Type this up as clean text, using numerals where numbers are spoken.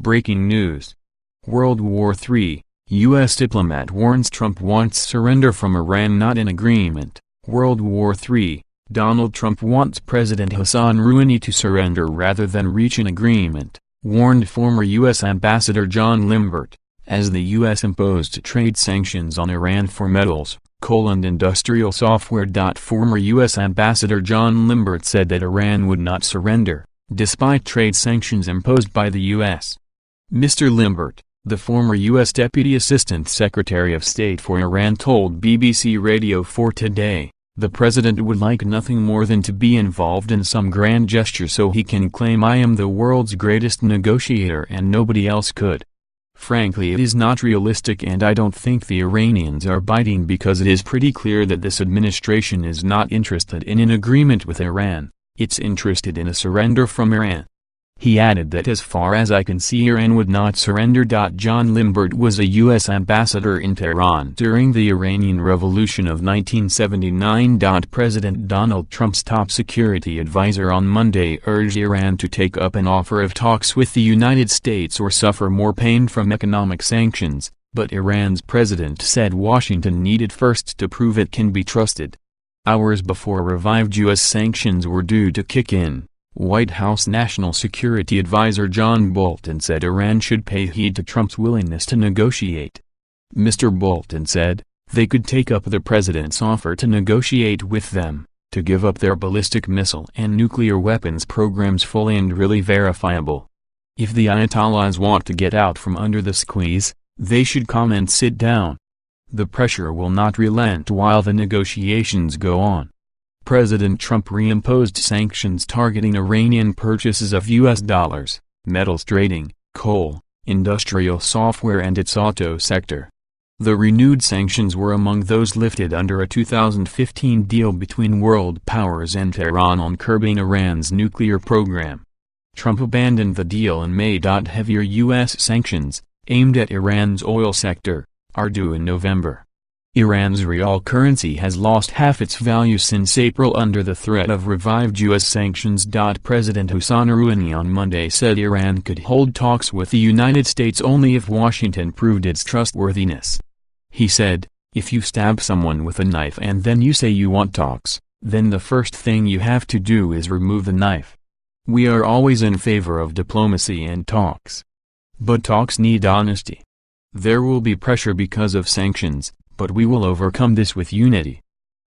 Breaking news. World War III, U.S. diplomat warns Trump wants surrender from Iran not in agreement. World War III, Donald Trump wants President Hassan Rouhani to surrender rather than reach an agreement, warned former U.S. Ambassador John Limbert, as the U.S. imposed trade sanctions on Iran for metals, coal and industrial software. Former U.S. Ambassador John Limbert said that Iran would not surrender, despite trade sanctions imposed by the U.S. Mr. Limbert, the former U.S. Deputy Assistant Secretary of State for Iran, told BBC Radio 4 Today, "The president would like nothing more than to be involved in some grand gesture so he can claim I am the world's greatest negotiator and nobody else could. Frankly, it is not realistic, and I don't think the Iranians are biting because it is pretty clear that this administration is not interested in an agreement with Iran, it's interested in a surrender from Iran." He added that as far as I can see Iran would not surrender. John Limbert was a U.S. ambassador in Tehran during the Iranian Revolution of 1979. President Donald Trump's top security advisor on Monday urged Iran to take up an offer of talks with the United States or suffer more pain from economic sanctions, but Iran's president said Washington needed first to prove it can be trusted. Hours before revived U.S. sanctions were due to kick in, White House National Security Advisor John Bolton said Iran should pay heed to Trump's willingness to negotiate. Mr. Bolton said, "They could take up the president's offer to negotiate with them, to give up their ballistic missile and nuclear weapons programs fully and really verifiable. If the Ayatollahs want to get out from under the squeeze, they should come and sit down. The pressure will not relent while the negotiations go on." President Trump reimposed sanctions targeting Iranian purchases of U.S. dollars, metals trading, coal, industrial software and its auto sector. The renewed sanctions were among those lifted under a 2015 deal between world powers and Tehran on curbing Iran's nuclear program. Trump abandoned the deal in May. Heavier U.S. sanctions, aimed at Iran's oil sector, are due in November. Iran's real currency has lost half its value since April under the threat of revived U.S. sanctions. President Hassan Rouhani on Monday said Iran could hold talks with the United States only if Washington proved its trustworthiness. He said, "If you stab someone with a knife and then you say you want talks, then the first thing you have to do is remove the knife. We are always in favor of diplomacy and talks. But talks need honesty. There will be pressure because of sanctions, but we will overcome this with unity."